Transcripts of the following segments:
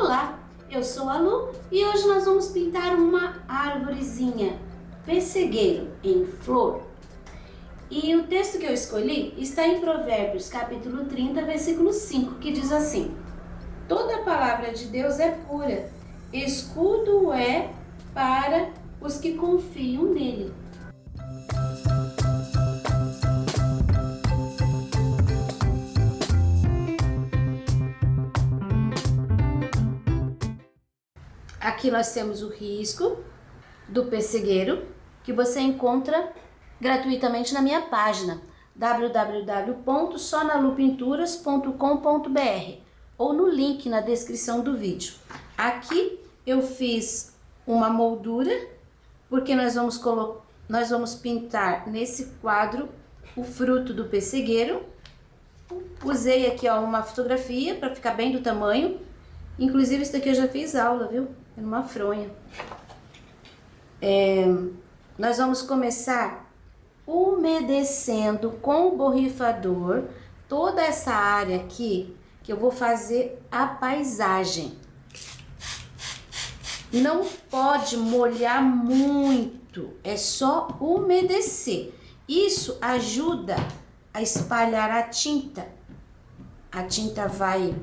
Olá, eu sou a Lu e hoje nós vamos pintar uma árvorezinha, pessegueiro em flor. E o texto que eu escolhi está em Provérbios capítulo 30, versículo 5, que diz assim: toda a palavra de Deus é pura, escudo é para os que confiam nele. Aqui nós temos o risco do pessegueiro, que você encontra gratuitamente na minha página www.sonalupinturas.com.br ou no link na descrição do vídeo. Aqui eu fiz uma moldura, porque nós vamos pintar nesse quadro o fruto do pessegueiro. Usei aqui uma fotografia para ficar bem do tamanho. Inclusive isso daqui eu já fiz aula, viu? É numa fronha. Nós vamos começar umedecendo com o borrifador toda essa área aqui, que eu vou fazer a paisagem. Não pode molhar muito, é só umedecer. Isso ajuda a espalhar a tinta. A tinta vai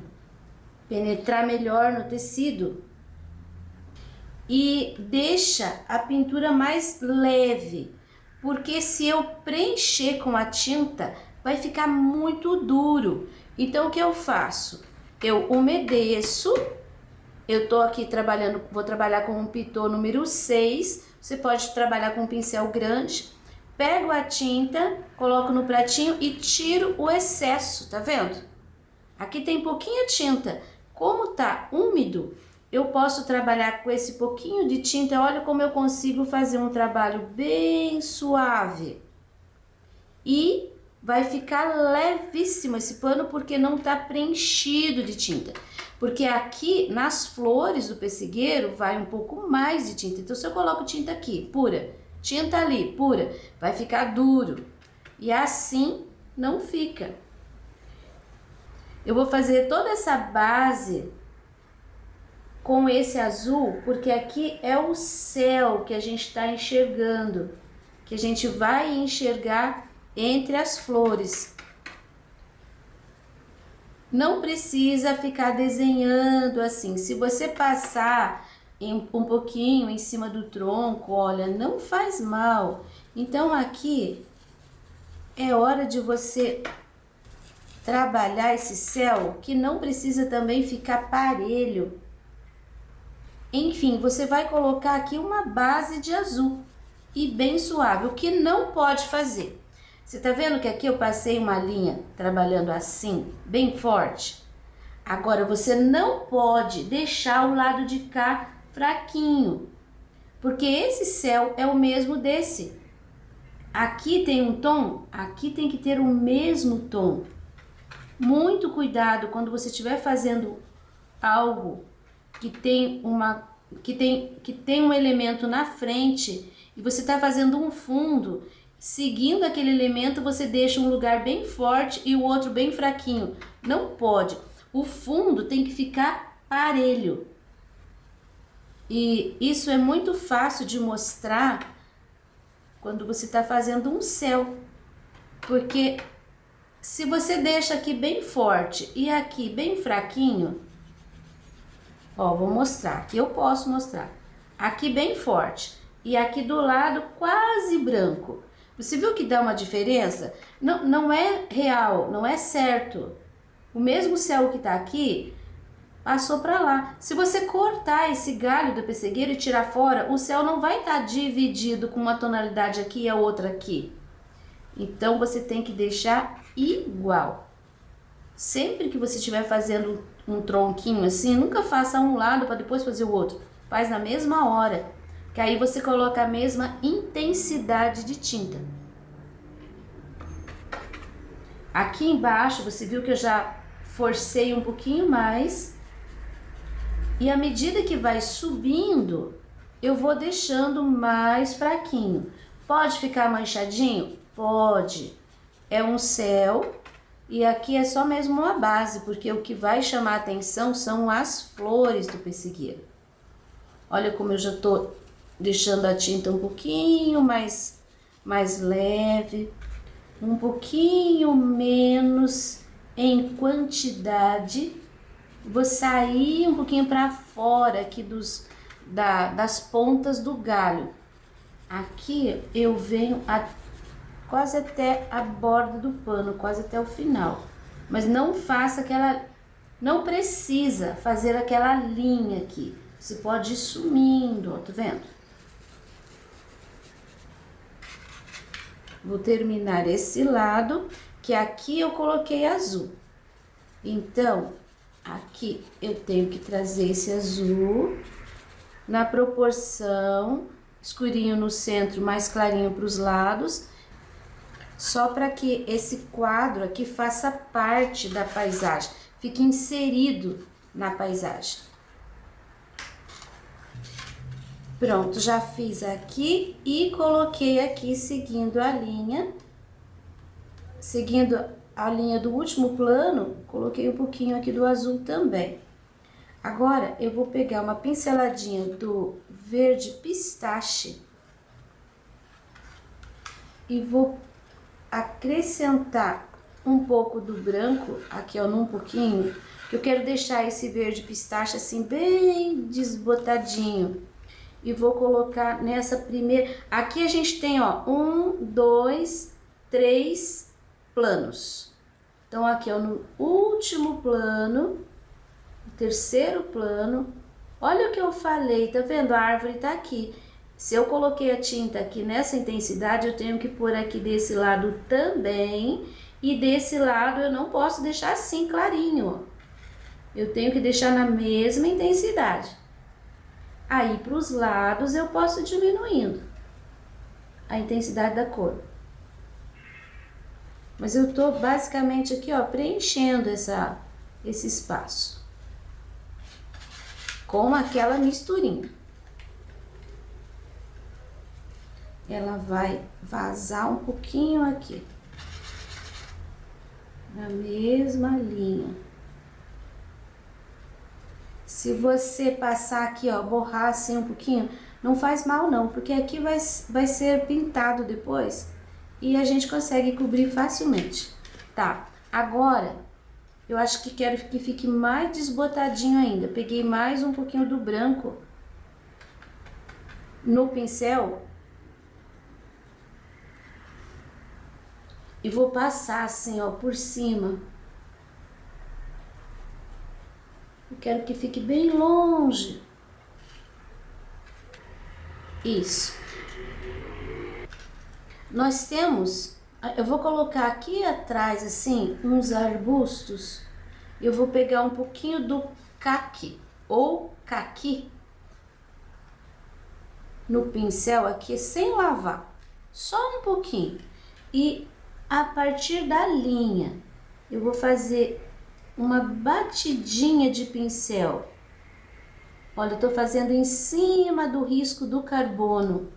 penetrar melhor no tecido e deixa a pintura mais leve, porque se eu preencher com a tinta vai ficar muito duro. Então o que eu faço? Eu umedeço, eu tô aqui trabalhando, vou trabalhar com um pitô número 6, você pode trabalhar com um pincel grande, pego a tinta, coloco no pratinho e tiro o excesso, tá vendo? Aqui tem pouquinha tinta. Como tá úmido, eu posso trabalhar com esse pouquinho de tinta. Olha como eu consigo fazer um trabalho bem suave. E vai ficar levíssimo esse pano porque não tá preenchido de tinta. Porque aqui nas flores do pessegueiro vai um pouco mais de tinta. Então se eu coloco tinta aqui, pura, tinta ali, pura, vai ficar duro. E assim não fica. Eu vou fazer toda essa base com esse azul, porque aqui é o céu que a gente está enxergando, que a gente vai enxergar entre as flores. Não precisa ficar desenhando assim. Se você passar um pouquinho em cima do tronco, olha, não faz mal. Então aqui é hora de você trabalhar esse céu, que não precisa também ficar parelho. Enfim, você vai colocar aqui uma base de azul e bem suave. O que não pode fazer? Você tá vendo que aqui eu passei uma linha trabalhando assim, bem forte? Agora você não pode deixar o lado de cá fraquinho, porque esse céu é o mesmo desse. Aqui tem um tom, aqui tem que ter o mesmo tom. Muito cuidado quando você estiver fazendo algo que tem um elemento na frente e você está fazendo um fundo, seguindo aquele elemento você deixa um lugar bem forte e o outro bem fraquinho. Não pode. O fundo tem que ficar parelho. E isso é muito fácil de mostrar quando você está fazendo um céu, porque se você deixa aqui bem forte e aqui bem fraquinho, ó, vou mostrar, aqui eu posso mostrar, aqui bem forte e aqui do lado quase branco. Você viu que dá uma diferença? Não é real, não é certo. O mesmo céu que tá aqui passou para lá. Se você cortar esse galho do pessegueiro e tirar fora, o céu não vai estar dividido com uma tonalidade aqui e a outra aqui. Então você tem que deixar igual. Sempre que você estiver fazendo um tronquinho assim, nunca faça um lado para depois fazer o outro. Faz na mesma hora, que aí você coloca a mesma intensidade de tinta. Aqui embaixo você viu que eu já forcei um pouquinho mais. E à medida que vai subindo, eu vou deixando mais fraquinho. Pode ficar manchadinho? Pode. É um céu E aqui é só mesmo uma base, porque o que vai chamar a atenção são as flores do pessigueiro. Olha como eu já tô deixando a tinta um pouquinho mais leve, um pouquinho menos em quantidade. Vou sair um pouquinho para fora aqui das pontas do galho. Aqui eu venho quase até a borda do pano, quase até o final. Mas não faça não precisa fazer aquela linha aqui. Você pode ir sumindo, ó, tá vendo? Vou terminar esse lado, que aqui eu coloquei azul. Então, aqui eu tenho que trazer esse azul na proporção, escurinho no centro, mais clarinho para os lados, só para que esse quadro aqui faça parte da paisagem, fique inserido na paisagem. Pronto, já fiz aqui e coloquei aqui seguindo a linha do último plano, coloquei um pouquinho aqui do azul também. Agora, eu vou pegar uma pinceladinha do verde pistache e vou acrescentar um pouco do branco, aqui ó, num pouquinho, que eu quero deixar esse verde pistache assim bem desbotadinho. E vou colocar nessa primeira... Aqui a gente tem, ó, 1, 2, 3 planos. Então, aqui, ó, no último plano, no terceiro plano, olha o que eu falei, tá vendo? A árvore tá aqui. Se eu coloquei a tinta aqui nessa intensidade, eu tenho que pôr aqui desse lado também. E desse lado eu não posso deixar assim, clarinho, ó. Eu tenho que deixar na mesma intensidade. Aí, para os lados, eu posso ir diminuindo a intensidade da cor. Mas eu tô basicamente aqui, ó, preenchendo esse espaço com aquela misturinha. Ela vai vazar um pouquinho aqui, na mesma linha. Se você passar aqui, ó, borrar assim um pouquinho, não faz mal não, porque aqui vai ser pintado depois e a gente consegue cobrir facilmente. Tá, agora eu acho que quero que fique mais desbotadinho ainda. Peguei mais um pouquinho do branco no pincel e vou passar assim, ó, por cima. Eu quero que fique bem longe. Isso. Nós temos... Eu vou colocar aqui atrás, assim, uns arbustos. Eu vou pegar um pouquinho do caqui, ou caqui, no pincel aqui, sem lavar. Só um pouquinho. E a partir da linha, eu vou fazer uma batidinha de pincel. Olha, eu tô fazendo em cima do risco do carbono.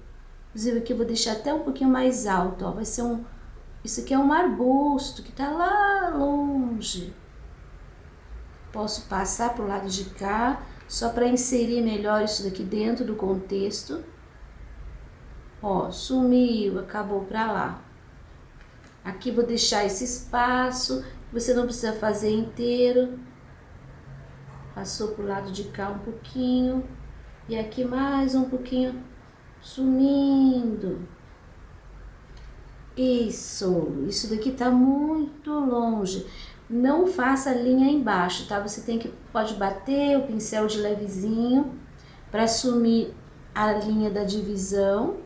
Inclusive aqui eu vou deixar até um pouquinho mais alto, ó. Vai ser isso aqui é um arbusto que tá lá longe. Posso passar pro lado de cá, só para inserir melhor isso daqui dentro do contexto. Ó, sumiu, acabou pra lá. Aqui vou deixar esse espaço. Você não precisa fazer inteiro. Passou pro lado de cá um pouquinho. E aqui mais um pouquinho, sumindo. Isso daqui tá muito longe. Não faça linha embaixo, tá? Você pode bater o pincel de levezinho para sumir a linha da divisão.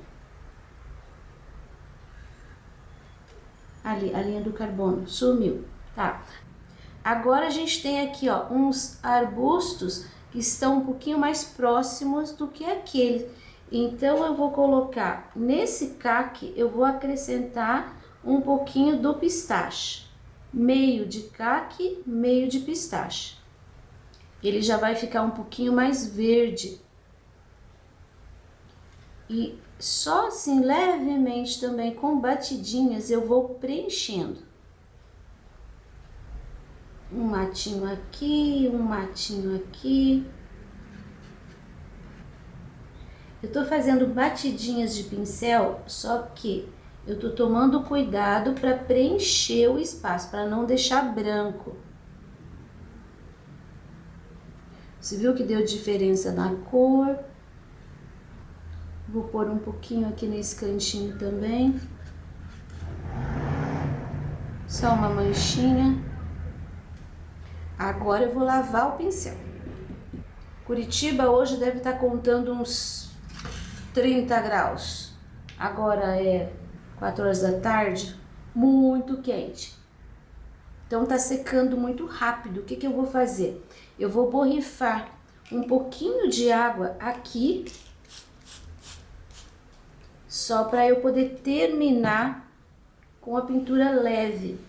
Ali, a linha do carbono, sumiu, tá? Agora a gente tem aqui, ó, uns arbustos que estão um pouquinho mais próximos do que aquele. Então, eu vou colocar nesse caque, eu vou acrescentar um pouquinho do pistache. Meio de caque, meio de pistache. Ele já vai ficar um pouquinho mais verde. E só assim, levemente também, com batidinhas, eu vou preenchendo. Um matinho aqui, um matinho aqui. Eu tô fazendo batidinhas de pincel, só que eu tô tomando cuidado para preencher o espaço, para não deixar branco. Você viu que deu diferença na cor? Vou pôr um pouquinho aqui nesse cantinho também. Só uma manchinha. Agora eu vou lavar o pincel. Curitiba hoje deve estar contando uns 30 graus. Agora é 4 horas da tarde, muito quente. Então tá secando muito rápido. O que eu vou fazer? Eu vou borrifar um pouquinho de água aqui, só para eu poder terminar com a pintura leve.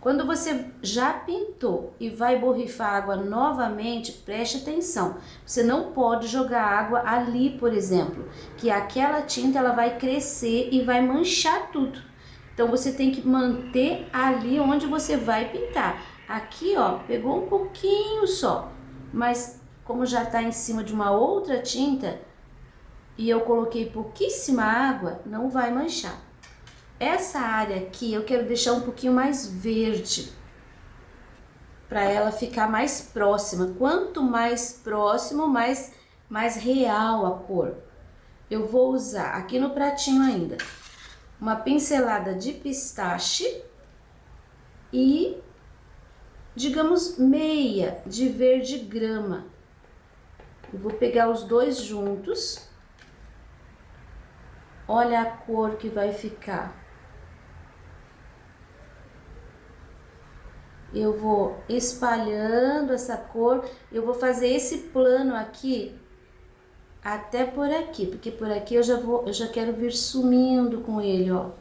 Quando você já pintou e vai borrifar água novamente, preste atenção. Você não pode jogar água ali, por exemplo, que aquela tinta ela vai crescer e vai manchar tudo. Então você tem que manter ali onde você vai pintar. Aqui, ó, pegou um pouquinho só, mas como já tá em cima de uma outra tinta e eu coloquei pouquíssima água, não vai manchar. Essa área aqui eu quero deixar um pouquinho mais verde, para ela ficar mais próxima. Quanto mais próximo, mais real a cor. Eu vou usar aqui no pratinho ainda uma pincelada de pistache e, digamos, meia de verde grama. Eu vou pegar os dois juntos. Olha a cor que vai ficar. Eu vou espalhando essa cor, eu vou fazer esse plano aqui até por aqui, porque por aqui eu já quero vir sumindo com ele, ó.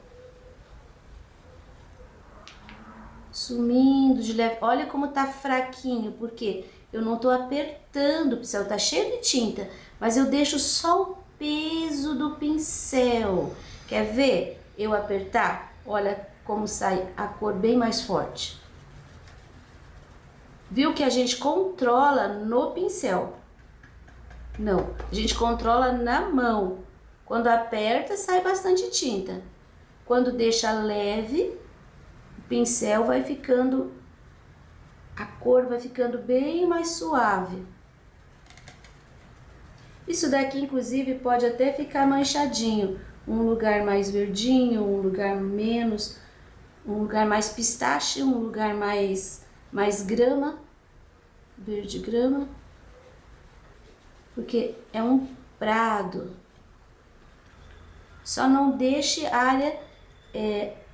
Sumindo de leve. Olha como tá fraquinho, porque eu não tô apertando o pincel, tá cheio de tinta, mas eu deixo só o peso do pincel. Quer ver eu apertar? Olha como sai a cor bem mais forte. Viu que a gente controla no pincel? Não, a gente controla na mão. Quando aperta, sai bastante tinta. Quando deixa leve, o pincel vai ficando, a cor vai ficando bem mais suave. Isso daqui, inclusive, pode até ficar manchadinho. Um lugar mais verdinho, um lugar menos, um lugar mais pistache, um lugar mais grama, verde grama, porque é um prado. Só não deixe a área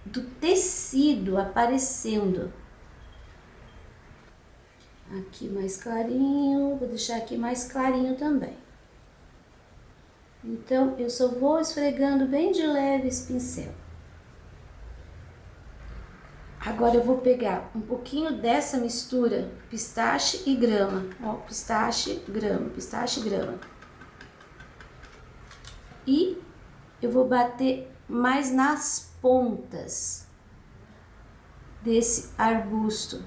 do tecido aparecendo. Aqui mais clarinho, vou deixar aqui mais clarinho também. Então, eu só vou esfregando bem de leve esse pincel. Agora eu vou pegar um pouquinho dessa mistura pistache e grama, ó, pistache, grama, pistache, grama. E eu vou bater mais nas pontas desse arbusto.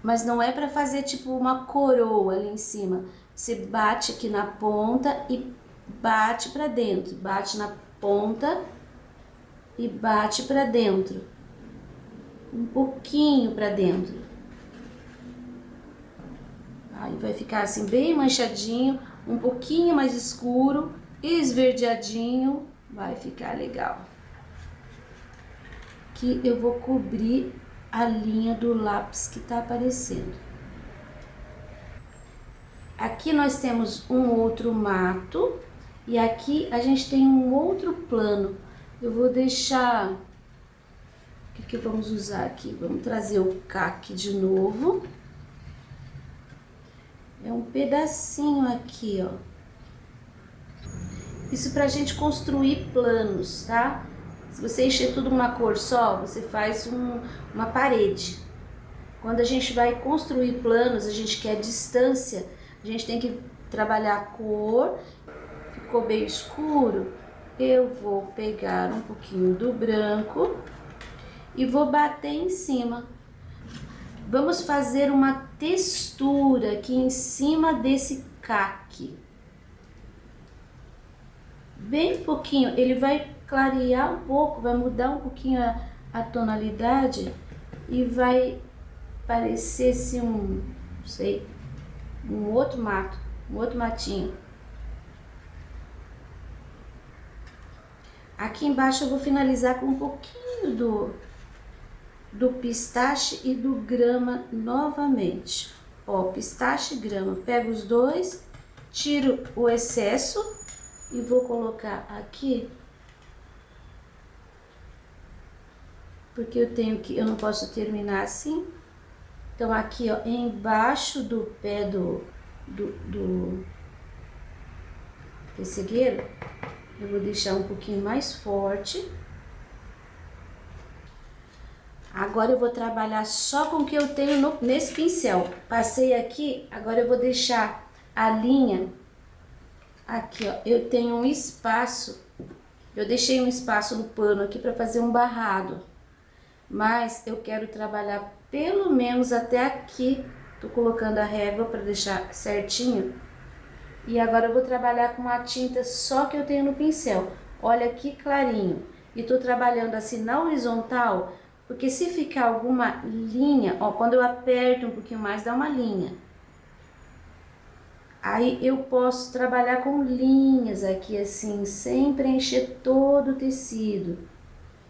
Mas não é para fazer tipo uma coroa ali em cima. Você bate aqui na ponta e bate para dentro, bate na ponta e bate para dentro, um pouquinho para dentro. Aí vai ficar assim bem manchadinho, um pouquinho mais escuro, esverdeadinho, vai ficar legal. Aqui eu vou cobrir a linha do lápis que tá aparecendo. Aqui nós temos um outro mato e aqui a gente tem um outro plano. Eu vou deixar... O que vamos usar aqui? Vamos trazer o caque de novo. É um pedacinho aqui, ó. Isso pra gente construir planos, tá? Se você encher tudo uma cor só, você faz uma parede. Quando a gente vai construir planos, a gente quer distância, a gente tem que trabalhar a cor. Ficou bem escuro? Eu vou pegar um pouquinho do branco e vou bater em cima. Vamos fazer uma textura aqui em cima desse caque. Bem pouquinho, ele vai clarear um pouco, vai mudar um pouquinho a tonalidade e vai parecer assim não sei, um outro mato, um outro matinho. Aqui embaixo eu vou finalizar com um pouquinho do pistache e do grama novamente. Ó, pistache e grama, pego os dois, tiro o excesso e vou colocar aqui, porque eu não posso terminar assim. Então aqui, ó, embaixo do pé do pessegueiro, eu vou deixar um pouquinho mais forte. Agora eu vou trabalhar só com o que eu tenho nesse pincel. Passei aqui, agora eu vou deixar a linha aqui, ó. Eu tenho um espaço, eu deixei um espaço no pano aqui para fazer um barrado, mas eu quero trabalhar pelo menos até aqui. Tô colocando a régua para deixar certinho. E agora eu vou trabalhar com a tinta só que eu tenho no pincel. Olha que clarinho. E tô trabalhando assim na horizontal, porque se ficar alguma linha, ó, quando eu aperto um pouquinho mais, dá uma linha. Aí eu posso trabalhar com linhas aqui assim, sem preencher todo o tecido,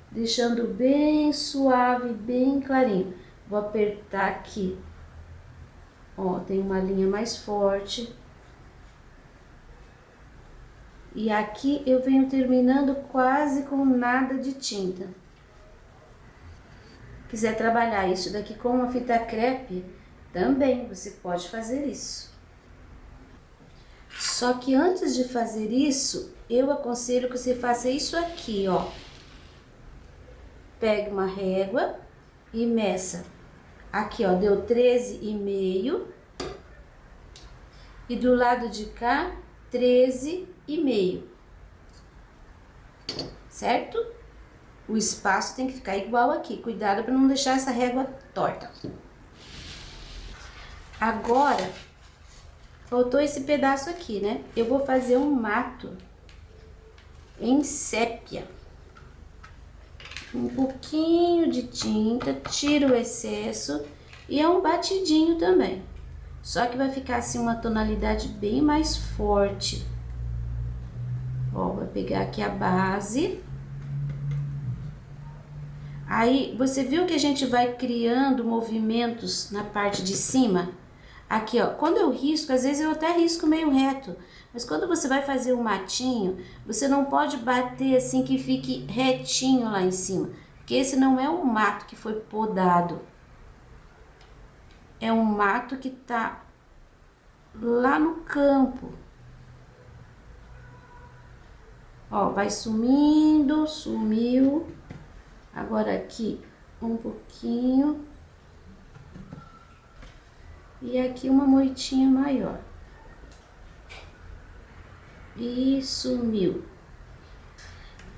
deixando bem suave, bem clarinho. Vou apertar aqui, ó, tem uma linha mais forte. E aqui eu venho terminando quase com nada de tinta. Quiser trabalhar isso daqui com uma fita crepe, também você pode fazer isso. Só que antes de fazer isso, eu aconselho que você faça isso aqui, ó. Pegue uma régua e meça. Aqui, ó, deu 13,5. E do lado de cá, 13,5. Certo? O espaço tem que ficar igual aqui. Cuidado para não deixar essa régua torta. Agora, faltou esse pedaço aqui, né? Eu vou fazer um mato em sépia. Um pouquinho de tinta, tiro o excesso e é um batidinho também. Só que vai ficar assim uma tonalidade bem mais forte. Ó, vou pegar aqui a base. Aí, você viu que a gente vai criando movimentos na parte de cima? Aqui, ó, quando eu risco, às vezes eu até risco meio reto. Mas quando você vai fazer um matinho, você não pode bater assim que fique retinho lá em cima. Porque esse não é um mato que foi podado. É um mato que tá lá no campo. Ó, vai sumindo, sumiu. Agora aqui um pouquinho. E aqui uma moitinha maior. E sumiu.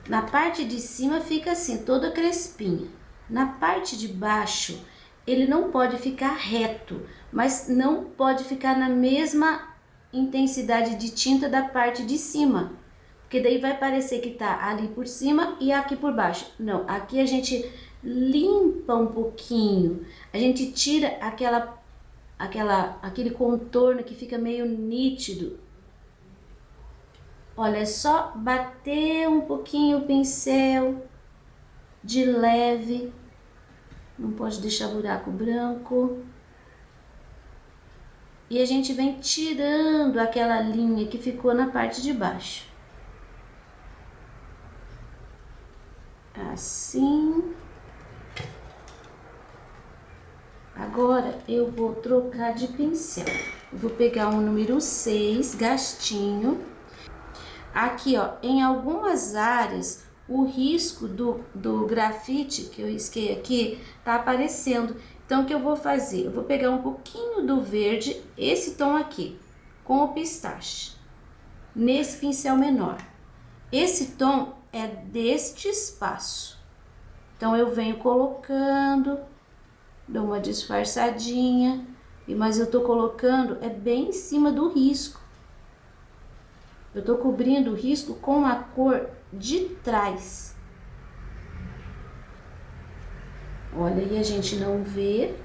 Na parte de cima fica assim, toda crespinha. Na parte de baixo, ele não pode ficar reto, mas não pode ficar na mesma intensidade de tinta da parte de cima. Porque daí vai parecer que tá ali por cima e aqui por baixo. Não, aqui a gente limpa um pouquinho. A gente tira aquele contorno que fica meio nítido. Olha, é só bater um pouquinho o pincel de leve. Não pode deixar buraco branco. E a gente vem tirando aquela linha que ficou na parte de baixo. Assim. Agora eu vou trocar de pincel. Eu vou pegar um número 6, gastinho. Aqui, ó, em algumas áreas, o risco do grafite que eu risquei aqui tá aparecendo. Então, o que eu vou fazer? Eu vou pegar um pouquinho do verde, esse tom aqui, com o pistache, nesse pincel menor. Esse tom é deste espaço. Então, eu venho colocando, dou uma disfarçadinha, mas eu tô colocando bem em cima do risco. Eu tô cobrindo o risco com a cor de trás. Olha, aí a gente não vê.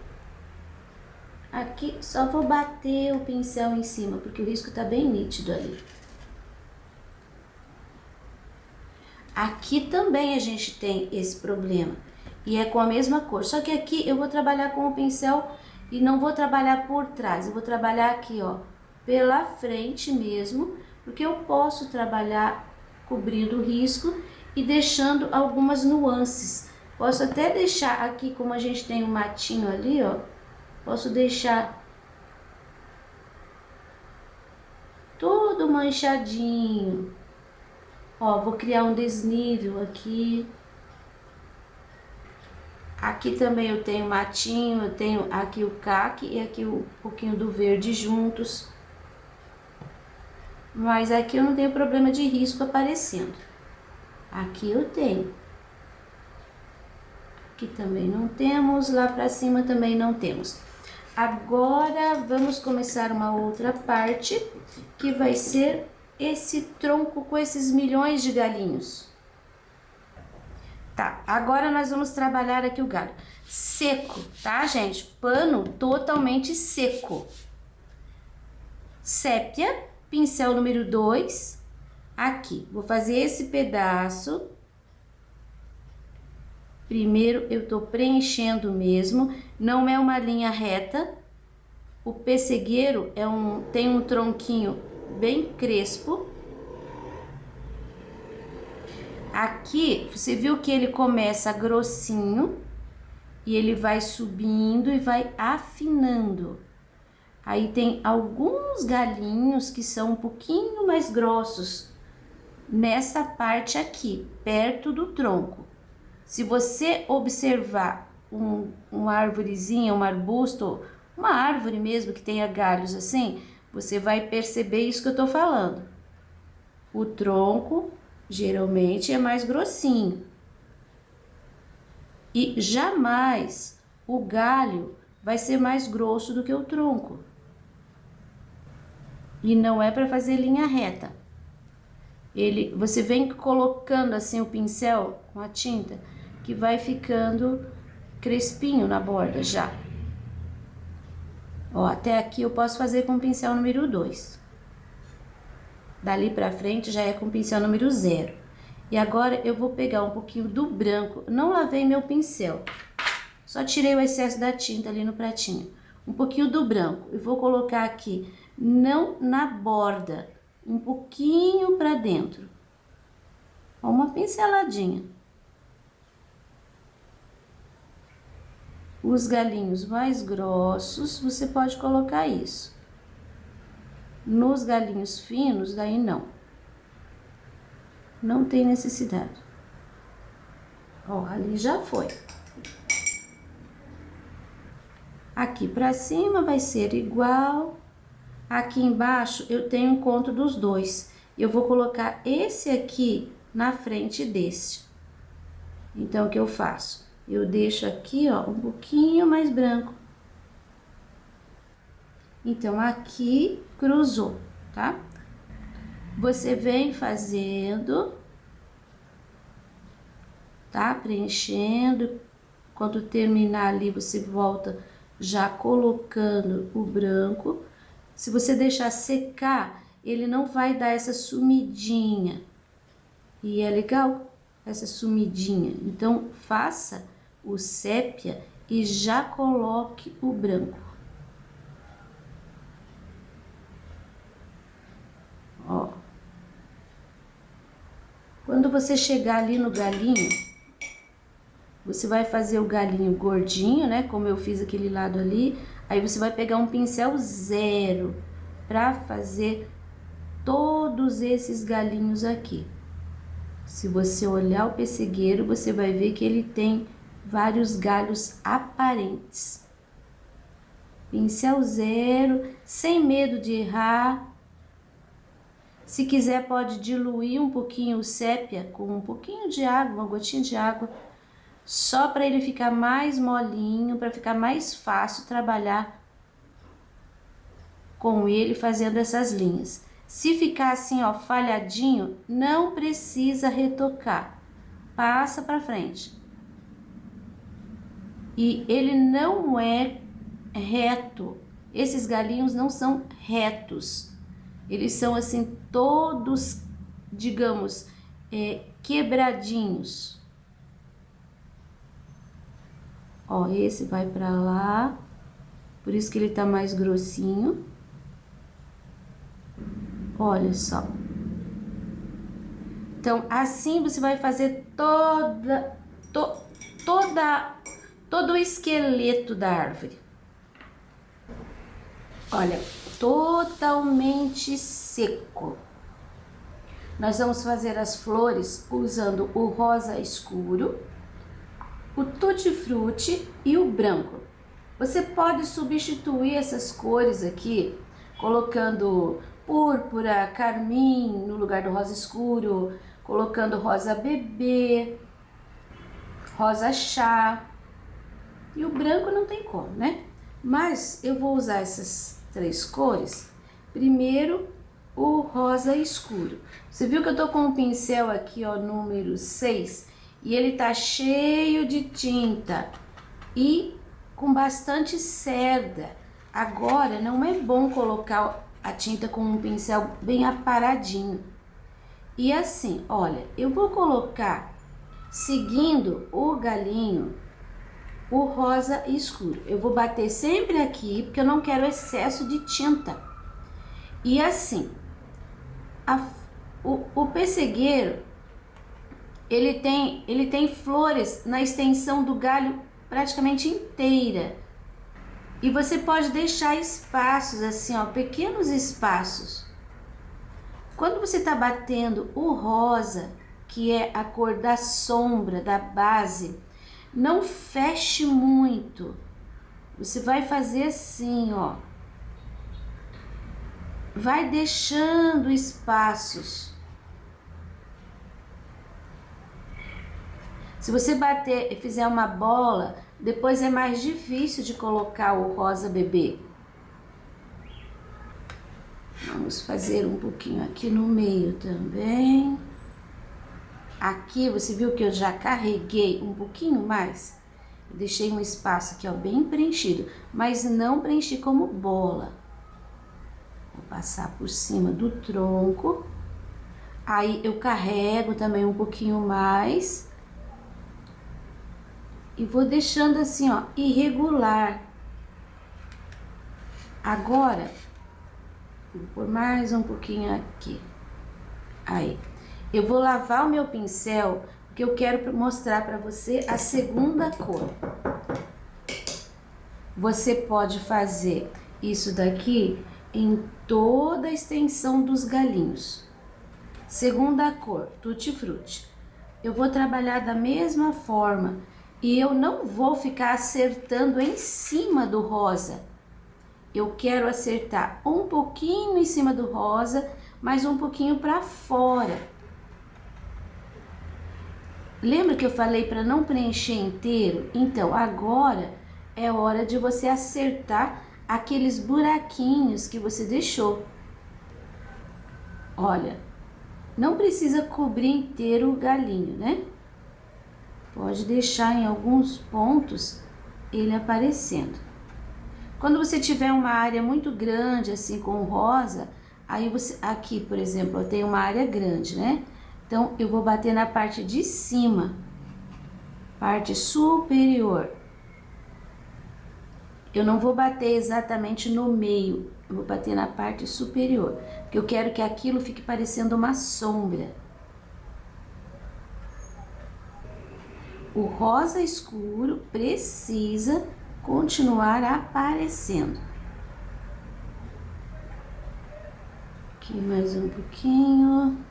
Aqui, só vou bater o pincel em cima, porque o risco tá bem nítido ali. Aqui também a gente tem esse problema, e é com a mesma cor. Só que aqui eu vou trabalhar com o pincel e não vou trabalhar por trás. Eu vou trabalhar aqui, ó, pela frente mesmo, porque eu posso trabalhar cobrindo o risco e deixando algumas nuances. Posso até deixar aqui, como a gente tem um matinho ali, ó, posso deixar todo manchadinho. Ó, vou criar um desnível aqui. Aqui também eu tenho matinho, eu tenho aqui o caque e aqui um pouquinho do verde juntos. Mas aqui eu não tenho problema de risco aparecendo. Aqui eu tenho. Aqui também não temos, lá pra cima também não temos. Agora vamos começar uma outra parte, que vai ser esse tronco com esses milhões de galinhos. Tá, agora nós vamos trabalhar aqui o galho. Seco, tá, gente? Pano totalmente seco. Sépia, pincel número 2, aqui. Vou fazer esse pedaço. Primeiro eu tô preenchendo mesmo, não é uma linha reta. O pessegueiro tem um tronquinho bem crespo. Aqui, você viu que ele começa grossinho e ele vai subindo e vai afinando. Aí tem alguns galinhos que são um pouquinho mais grossos nessa parte aqui, perto do tronco. Se você observar uma arvorezinha, um arbusto, uma árvore mesmo que tenha galhos assim, você vai perceber isso que eu tô falando. O tronco geralmente é mais grossinho. E jamais o galho vai ser mais grosso do que o tronco. E não é para fazer linha reta. Você vem colocando assim o pincel com a tinta, que vai ficando crespinho na borda já. Ó, até aqui eu posso fazer com o pincel número 2. Dali pra frente já é com o pincel número 0. E agora eu vou pegar um pouquinho do branco. Não lavei meu pincel, só tirei o excesso da tinta ali no pratinho. Um pouquinho do branco e vou colocar aqui, não na borda, um pouquinho pra dentro. Ó, uma pinceladinha. Os galinhos mais grossos, você pode colocar isso. Nos galinhos finos, daí não. Não tem necessidade. Ó, ali já foi. Aqui pra cima vai ser igual. Aqui embaixo eu tenho um conto dos dois. Eu vou colocar esse aqui na frente deste. Então, o que eu faço? Eu deixo aqui, ó, um pouquinho mais branco. Então, aqui cruzou, tá? Você vem fazendo, tá? Preenchendo. Quando terminar ali, você volta já colocando o branco. Se você deixar secar, ele não vai dar essa sumidinha. E é legal essa sumidinha. Então, faça o sépia e já coloque o branco. Ó. Quando você chegar ali no galinho, você vai fazer o galinho gordinho, né? Como eu fiz aquele lado ali. Aí você vai pegar um pincel 0 para fazer todos esses galinhos aqui. Se você olhar o pessegueiro, você vai ver que ele tem vários galhos aparentes. Pincel 0, sem medo de errar. Se quiser, pode diluir um pouquinho o sépia com um pouquinho de água, uma gotinha de água. só para ele ficar mais molinho, para ficar mais fácil trabalhar com ele fazendo essas linhas. Se ficar assim, ó, falhadinho, não precisa retocar, passa para frente. E ele não é reto, esses galinhos não são retos, eles são assim todos, digamos, quebradinhos. Ó, esse vai pra lá, por isso que ele tá mais grossinho. Olha só. Então, assim você vai fazer todo o esqueleto da árvore. Olha, totalmente seco. Nós vamos fazer as flores usando o rosa escuro, o tutti-frutti e o branco. Você pode substituir essas cores aqui, colocando púrpura, carmim no lugar do rosa escuro, colocando rosa bebê, rosa chá. E o branco não tem como, né? Mas eu vou usar essas 3 cores. Primeiro, o rosa escuro. Você viu que eu tô com um pincel aqui, ó, número 6, e ele tá cheio de tinta e com bastante cerda. Agora, não é bom colocar a tinta com um pincel bem aparadinho. E assim, olha, eu vou colocar, seguindo o galinho, o rosa escuro. Eu vou bater sempre aqui, porque eu não quero excesso de tinta. E assim, o pessegueiro, ele tem flores na extensão do galho praticamente inteira. E você pode deixar espaços assim, ó, pequenos espaços. Quando você tá batendo o rosa, que é a cor da sombra, da base, não feche muito. Você vai fazer assim, ó. Vai deixando espaços. Se você bater e fizer uma bola, depois é mais difícil de colocar o rosa bebê. Vamos fazer um pouquinho aqui no meio também. Aqui, você viu que eu já carreguei um pouquinho mais? Eu deixei um espaço aqui, ó, bem preenchido, mas não preenchi como bola. Vou passar por cima do tronco. Aí eu carrego também um pouquinho mais. E vou deixando assim, ó, irregular. Agora, vou pôr mais um pouquinho aqui. Aí. Eu vou lavar o meu pincel, porque eu quero mostrar para você a segunda cor. Você pode fazer isso daqui em toda a extensão dos galinhos. Segunda cor, tutti-frutti. Eu vou trabalhar da mesma forma e eu não vou ficar acertando em cima do rosa. Eu quero acertar um pouquinho em cima do rosa, mas um pouquinho para fora. Lembra que eu falei para não preencher inteiro? Então, agora é hora de você acertar aqueles buraquinhos que você deixou. Olha, não precisa cobrir inteiro o galinho, né? Pode deixar em alguns pontos ele aparecendo. Quando você tiver uma área muito grande, assim, com rosa, aí você... Aqui, por exemplo, eu tenho uma área grande, né? Então, eu vou bater na parte de cima, parte superior. Eu não vou bater exatamente no meio, eu vou bater na parte superior, porque eu quero que aquilo fique parecendo uma sombra. O rosa escuro precisa continuar aparecendo. Aqui mais um pouquinho.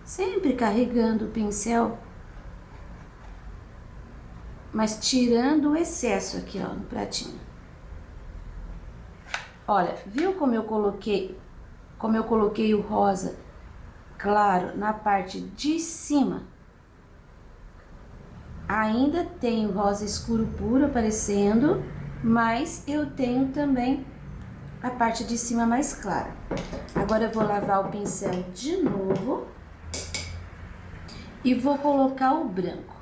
Sempre carregando o pincel, mas tirando o excesso aqui, ó, no pratinho. Olha, viu como eu coloquei o rosa claro na parte de cima? ainda tenho rosa escuro puro aparecendo, mas eu tenho também a parte de cima mais clara. Agora eu vou lavar o pincel de novo e vou colocar o branco.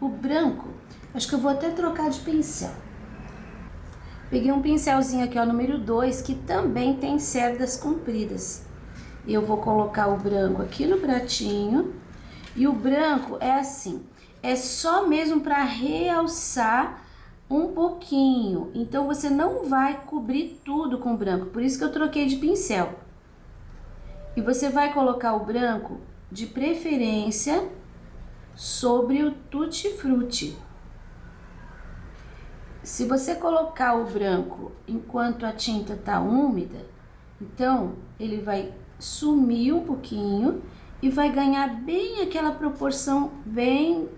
O branco, acho que eu vou até trocar de pincel. Peguei um pincelzinho aqui, ó, número 2, que também tem cerdas compridas. Eu vou colocar o branco aqui no pratinho. E o branco é assim, é só mesmo para realçar um pouquinho. Então, você não vai cobrir tudo com branco, por isso que eu troquei de pincel. E você vai colocar o branco, de preferência, sobre o tutti-frutti. Se você colocar o branco enquanto a tinta tá úmida, então ele vai sumir um pouquinho e vai ganhar bem aquela proporção bem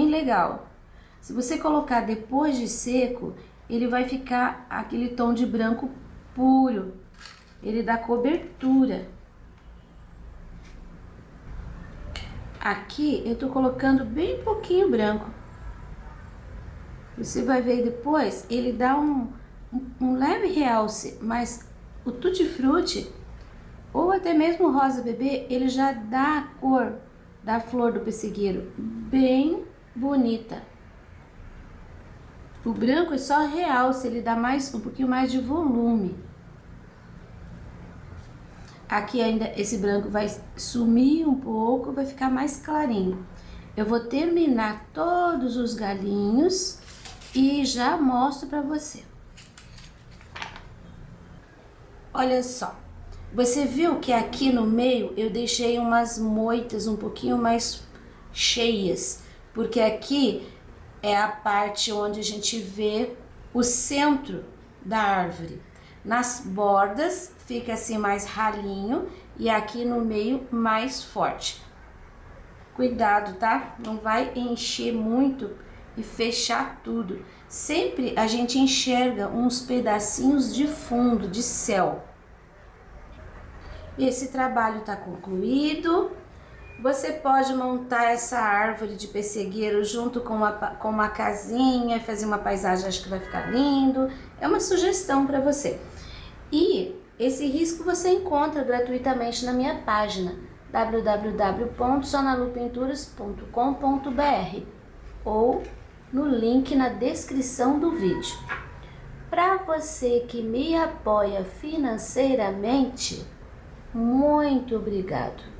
legal. Se você colocar depois de seco, ele vai ficar aquele tom de branco puro, ele dá cobertura. Aqui eu tô colocando bem pouquinho branco. Você vai ver depois, ele dá um leve realce, mas o tutti-frutti, ou até mesmo o rosa bebê, ele já dá a cor da flor do pessegueiro bem bonita. O branco é só realce, ele dá um pouquinho mais de volume. Aqui ainda esse branco vai sumir um pouco, vai ficar mais clarinho. Eu vou terminar todos os galinhos e já mostro para você. Olha só, você viu que aqui no meio eu deixei umas moitas um pouquinho mais cheias, porque aqui é a parte onde a gente vê o centro da árvore. Nas bordas fica assim mais ralinho e aqui no meio mais forte. Cuidado, tá? Não vai encher muito e fechar tudo. Sempre a gente enxerga uns pedacinhos de fundo, de céu. Esse trabalho tá concluído. Você pode montar essa árvore de pessegueiro junto com uma casinha, fazer uma paisagem, acho que vai ficar lindo. É uma sugestão para você. E esse risco você encontra gratuitamente na minha página www.sonalupinturas.com.br ou no link na descrição do vídeo. Para você que me apoia financeiramente, muito obrigado!